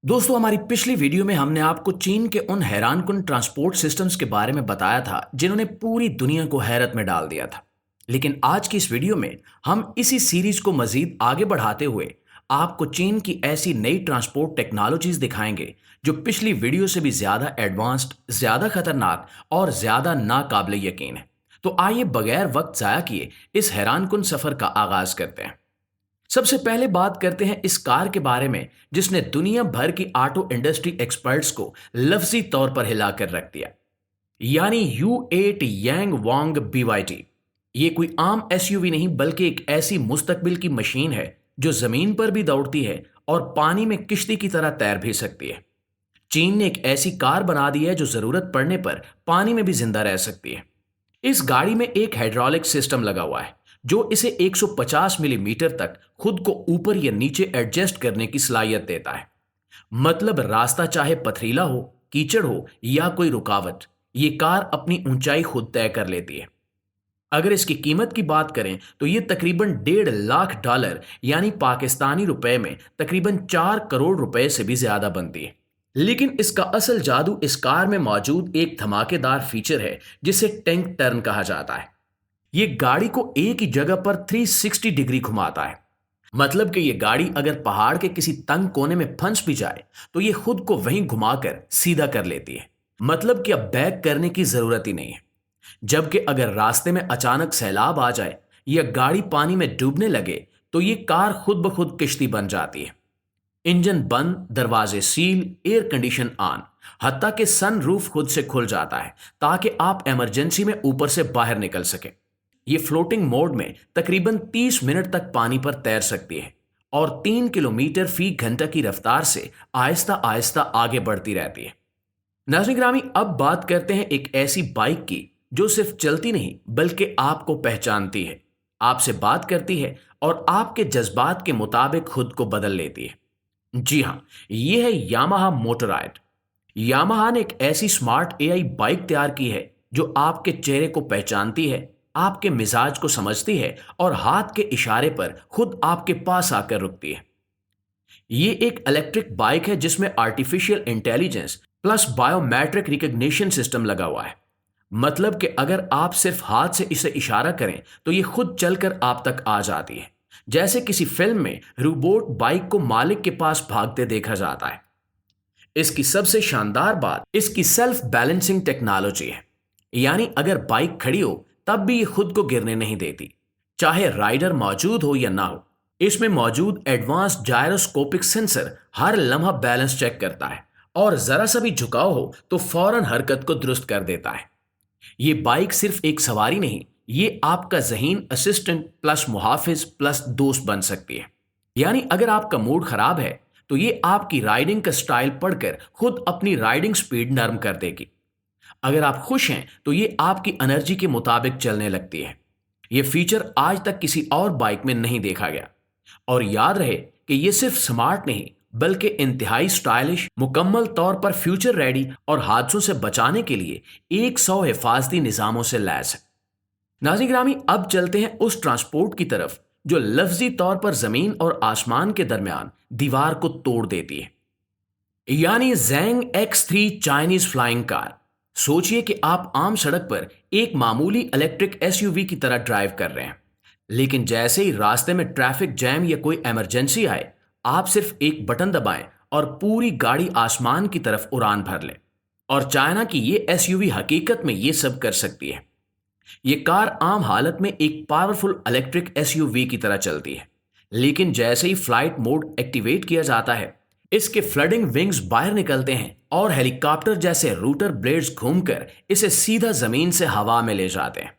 दोस्तों, हमारी पिछली वीडियो में हमने आपको चीन के उन हैरानकुन ट्रांसपोर्ट सिस्टम्स के बारे में बताया था जिन्होंने पूरी दुनिया को हैरत में डाल दिया था। लेकिन आज की इस वीडियो में हम इसी सीरीज को मजीद आगे बढ़ाते हुए आपको चीन की ऐसी नई ट्रांसपोर्ट टेक्नोलॉजीज दिखाएंगे जो पिछली वीडियो से भी ज्यादा एडवांस्ड, ज्यादा खतरनाक और ज्यादा नाकाबिले यकीन है। तो आइए बगैर वक्त जाया किए इस हैरानकुन सफर का आगाज करते हैं। सबसे पहले बात करते हैं इस कार के बारे में जिसने दुनिया भर की ऑटो इंडस्ट्री एक्सपर्ट्स को लफ्जी तौर पर हिलाकर रख दिया, यानी U8 यांग वांग BYD। ये कोई आम एसयूवी नहीं बल्कि एक ऐसी मुस्तकबिल की मशीन है जो जमीन पर भी दौड़ती है और पानी में किश्ती की तरह तैर भी सकती है। चीन ने एक ऐसी कार बना दी है जो जरूरत पड़ने पर पानी में भी जिंदा रह सकती है। इस गाड़ी में एक हाइड्रोलिक सिस्टम लगा हुआ है जो इसे 150 मिलीमीटर तक खुद को ऊपर या नीचे एडजस्ट करने की सलाहियत देता है। मतलब रास्ता चाहे पथरीला हो, कीचड़ हो या कोई रुकावट, ये कार अपनी ऊंचाई खुद तय कर लेती है। अगर इसकी कीमत की बात करें तो ये तकरीबन $1.5 लाख यानी पाकिस्तानी रुपए में तकरीबन 4 करोड़ रुपए से भी ज्यादा बनती है। लेकिन इसका असल जादू इस कार में मौजूद एक धमाकेदार फीचर है जिसे टैंक टर्न कहा जाता है। ये गाड़ी को एक ही जगह पर 360 डिग्री घुमाता है। मतलब कि ये गाड़ी अगर पहाड़ के किसी तंग कोने में फंस भी जाए तो ये खुद को वहीं घुमाकर सीधा कर लेती है। मतलब कि अब बैक करने की जरूरत ही नहीं है। जबकि अगर रास्ते में अचानक सैलाब आ जाए या गाड़ी पानी में डूबने लगे तो ये कार खुद ब खुद किश्ती बन जाती है। इंजन बंद, दरवाजे सील, एयर कंडीशन ऑन, हत्ता कि सन रूफ खुद से खुल जाता है ताकि आप इमरजेंसी में ऊपर से बाहर निकल सके। ये फ्लोटिंग मोड में तकरीबन 30 मिनट तक पानी पर तैर सकती है और 3 किलोमीटर फी घंटा की रफ्तार से आहिस्ता आहिस्ता आगे बढ़ती रहती है। नाज़रीन ग्रामी, अब बात करते हैं एक ऐसी बाइक की जो सिर्फ चलती नहीं बल्कि आपको पहचानती है, आपसे बात करती है और आपके जज्बात के मुताबिक खुद को बदल लेती है। जी हाँ, ये है यामाहा मोटोराइड। यामाहा ने एक ऐसी स्मार्ट एआई बाइक तैयार की है जो आपके चेहरे को पहचानती है, आपके मिजाज को समझती है और हाथ के इशारे पर खुद आपके पास आकर रुकती है। ये एक इलेक्ट्रिक बाइक है जिसमें artificial intelligence plus biometric recognition system लगा हुआ है। मतलब कि अगर आप सिर्फ हाथ से इसे इशारा करें तो ये खुद चलकर आप तक आ जाती है, जैसे किसी फिल्म में रोबोट बाइक को मालिक के पास भागते देखा जाता है। इसकी सबसे शानदार बात इसकी सेल्फ बैलेंसिंग टेक्नोलॉजी है, यानी अगर बाइक खड़ी हो तब भी ये खुद को गिरने नहीं देती, चाहे राइडर मौजूद हो या ना हो। इसमें मौजूद एडवांस जायरोस्कोपिक सेंसर हर लम्हा बैलेंस चेक करता है और जरा सा भी झुकाव हो तो फौरन हरकत को दुरुस्त कर देता है। ये बाइक सिर्फ एक सवारी नहीं, ये आपका ज़हीन असिस्टेंट प्लस मुहाफिज प्लस दोस्त बन सकती है। यानी अगर आपका मूड खराब है तो ये आपकी राइडिंग का स्टाइल पढ़कर खुद अपनी राइडिंग स्पीड नरम कर देगी। अगर आप खुश हैं तो ये आपकी एनर्जी के मुताबिक चलने लगती है। ये फीचर आज तक किसी और बाइक में नहीं देखा गया। और याद रहे कि ये सिर्फ स्मार्ट नहीं बल्कि इंतहाई स्टाइलिश, मुकम्मल तौर पर फ्यूचर रेडी और हादसों से बचाने के लिए 100 हिफाजती निजामों से लैस है। नाज़रीन ग्रामी, अब चलते हैं उस ट्रांसपोर्ट की तरफ जो लफ्जी तौर पर जमीन और आसमान के दरमियान दीवार को तोड़ देती है, यानी Zhang X3 Chinese flying car. सोचिए कि आप आम सड़क पर एक मामूली इलेक्ट्रिक एसयूवी की तरह ड्राइव कर रहे हैं, लेकिन जैसे ही रास्ते में ट्रैफिक जैम या कोई इमरजेंसी आए, आप सिर्फ एक बटन दबाएं और पूरी गाड़ी आसमान की तरफ उड़ान भर लें। और चाइना की ये एसयूवी हकीकत में ये सब कर सकती है। ये कार आम हालत में एक पावरफुल इलेक्ट्रिक एसयूवी की तरह चलती है, लेकिन जैसे ही फ्लाइट मोड एक्टिवेट किया जाता है, इसके फ्लडिंग विंग्स बाहर निकलते हैं और हेलीकॉप्टर जैसे रूटर ब्लेड्स घूमकर इसे सीधा जमीन से हवा में ले जाते हैं।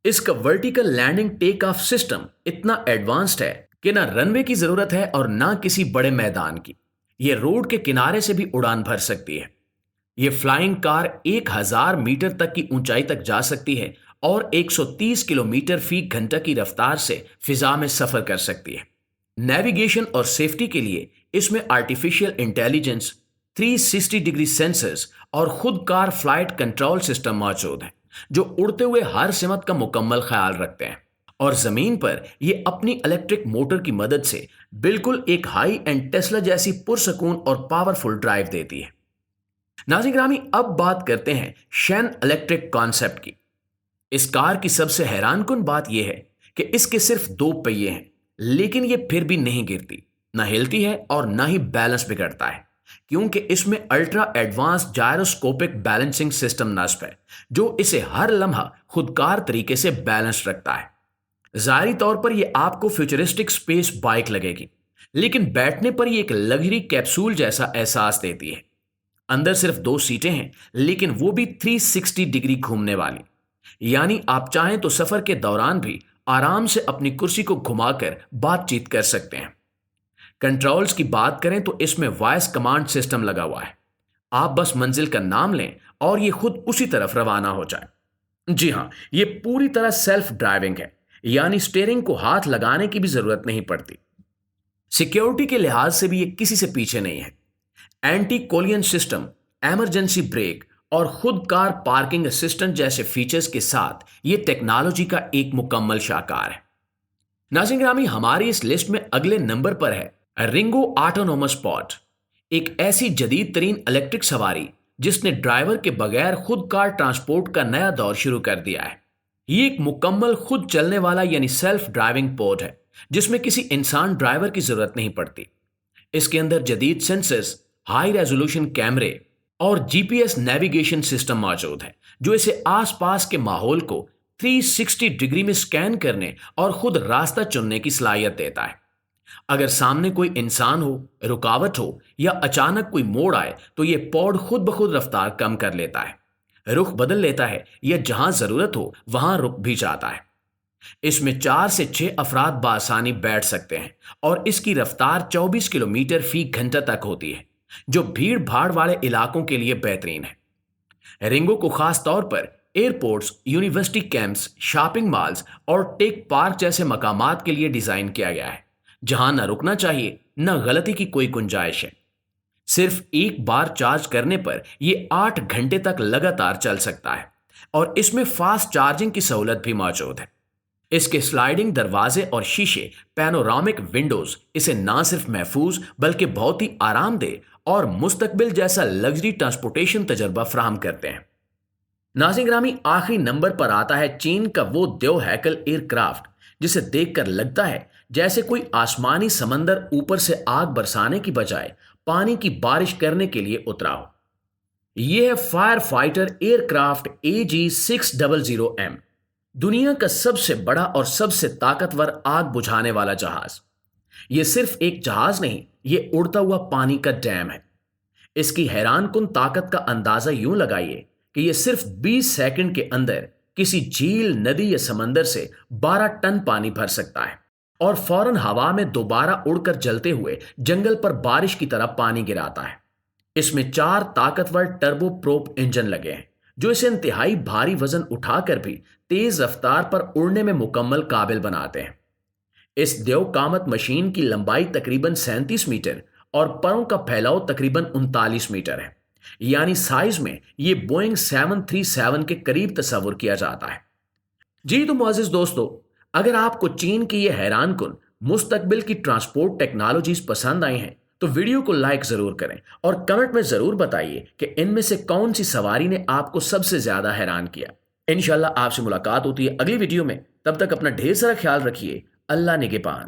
इसका vertical landing take off system इतना एडवांस्ड है कि ना रनवे की जरूरत है और ना किसी बड़े मैदान की। यह रोड के किनारे से भी उड़ान भर सकती है। यह फ्लाइंग कार 1000 मीटर तक की ऊंचाई तक जा सकती है और 130 किलोमीटर फी घंटा की रफ्तार से फिजा में सफर कर सकती है। नेविगेशन और सेफ्टी के लिए इसमें आर्टिफिशियल इंटेलिजेंस, 360 डिग्री सेंसर्स और खुद कार फ्लाइट कंट्रोल सिस्टम मौजूद है जो उड़ते हुए हर सिमत का मुकम्मल ख्याल रखते हैं। اور زمین پر یہ اپنی الیکٹرک موٹر کی مدد سے بالکل ایک ہائی اینڈ ٹیسلا جیسی پرسکون اور پاورفل ڈرائیو دیتی ہے۔ ناظرین گرامی، اب بات کرتے ہیں شین الیکٹرک کانسیپٹ کی۔ اس کار کی سب سے حیران کن بات یہ ہے کہ اس کے صرف دو پہیے ہیں، لیکن یہ پھر بھی نہیں گرتی، نہ ہلتی ہے اور نہ ہی بیلنس بگڑتا ہے، کیونکہ اس میں الٹرا ایڈوانس جائروسکوپک بیلنسنگ سسٹم نصب ہے جو اسے ہر لمحہ خودکار طریقے سے بیلنس رکھتا ہے۔ ظاہری طور پر یہ آپ کو فیوچرسٹک سپیس بائک لگے گی، لیکن بیٹھنے پر یہ ایک لگژری کیپسول جیسا احساس دیتی ہے۔ اندر صرف دو سیٹیں ہیں، لیکن وہ بھی 360 ڈگری گھومنے والی، یعنی آپ چاہیں تو سفر کے دوران بھی آرام سے اپنی کرسی کو گھما کر بات چیت کر سکتے ہیں۔ کنٹرولز کی بات کریں تو اس میں وائس کمانڈ سسٹم لگا ہوا ہے، آپ بس منزل کا نام لیں اور یہ خود اسی طرف روانہ ہو جائے۔ جی ہاں، یہ پوری طرح سیلف ڈرائیونگ ہے، یعنی سٹیئرنگ کو ہاتھ لگانے کی بھی ضرورت نہیں پڑتی۔ سیکیورٹی کے لحاظ سے بھی یہ کسی سے پیچھے نہیں ہے۔ Anti collision system, emergency brake اور خود کار پارکنگ اسسٹنٹ جیسے فیچرز کے ساتھ یہ ٹیکنالوجی کا ایک مکمل شاہکار ہے۔ ناظرین گرامی، ہماری اس لسٹ میں اگلے نمبر پر ہے رنگو آٹونومس پاڈ، ایک ایسی جدید ترین الیکٹرک سواری جس نے ڈرائیور کے بغیر خود کار ٹرانسپورٹ کا نیا دور شروع کر دیا ہے۔ یہ ایک مکمل خود چلنے والا یعنی سیلف ڈرائیونگ پاڈ ہے جس میں کسی انسان ڈرائیور کی ضرورت نہیں پڑتی۔ اس کے اندر جدید سینسرز، ہائی ریزولوشن کیمرے اور جی پی ایس نیویگیشن سسٹم موجود ہے جو اسے آس پاس کے ماحول کو 360 ڈگری میں سکین کرنے اور خود راستہ چننے کی صلاحیت دیتا ہے۔ اگر سامنے کوئی انسان ہو، رکاوٹ ہو یا اچانک کوئی موڑ آئے تو یہ پوڈ خود بخود رفتار کم کر لیتا ہے، رخ بدل لیتا ہے یا جہاں ضرورت ہو وہاں رک بھی جاتا ہے۔ اس میں 4 سے 6 افراد بآسانی بیٹھ سکتے ہیں اور اس کی رفتار 24 کلومیٹر فی گھنٹہ تک ہوتی ہے، جو بھیڑ بھاڑ والے علاقوں کے لیے بہترین ہے۔ رنگو کو خاص طور پر airports, university campus, shopping malls اور ٹیک پارک جیسے مقامات کے لیے ڈیزائن کیا گیا ہے، جہاں نہ رکنا چاہیے نہ غلطی کی کوئی گنجائش ہے۔ صرف ایک بار چارج کرنے پر یہ 8 گھنٹے تک لگاتار چل سکتا ہے اور اس میں فاسٹ چارجنگ کی سہولت بھی موجود ہے۔ اس کے سلائیڈنگ دروازے اور شیشے، پینورامک ونڈوز اسے نہ صرف محفوظ بلکہ بہت ہی آرام دہ اور مستقبل جیسا لگژری ٹرانسپورٹیشن تجربہ فراہم کرتے ہیں۔ ناظرین گرامی، آخری نمبر پر آتا ہے چین کا وہ دیو ہیکل ایئر کرافٹ جسے دیکھ کر لگتا ہے جیسے کوئی آسمانی سمندر اوپر سے آگ برسانے کی بجائے پانی کی بارش کرنے کے لیے اترا ہو۔ یہ ہے fire fighter year craft AG600M، دنیا کا سب سے بڑا اور سب سے طاقتور آگ بجھانے والا جہاز۔ یہ صرف ایک جہاز نہیں، یہ اڑتا ہوا پانی کا ڈیم ہے۔ اس کی حیران کن طاقت کا اندازہ یوں لگائیے کہ یہ صرف 20 سیکنڈ کے اندر کسی جھیل، ندی یا سمندر سے 12 ٹن پانی بھر سکتا ہے اور فوراً ہوا میں دوبارہ اڑ کر جلتے ہوئے جنگل پر بارش کی طرح پانی گراتا ہے۔ اس میں 4 طاقتور ٹربو پروپ انجن لگے ہیں جو اسے انتہائی بھاری وزن اٹھا کر بھی تیز رفتار پر اڑنے میں مکمل قابل بناتے ہیں۔ اس دیو قامت مشین کی لمبائی تقریباً 37 میٹر اور پروں کا پھیلاؤ تقریباً 39 میٹر ہے، یعنی سائز میں یہ بوئنگ 737 کے قریب تصور کیا جاتا ہے۔ جی تو معزز دوستو، اگر آپ کو چین کی یہ حیران کن مستقبل کی ٹرانسپورٹ ٹیکنالوجیز پسند آئی ہیں تو ویڈیو کو لائک ضرور کریں اور کمنٹ میں ضرور بتائیے کہ ان میں سے کون سی سواری نے آپ کو سب سے زیادہ حیران کیا۔ انشاءاللہ آپ سے ملاقات ہوتی ہے اگلی ویڈیو میں، تب تک اپنا ڈھیر سارا خیال رکھیے۔ اللہ نگہبان۔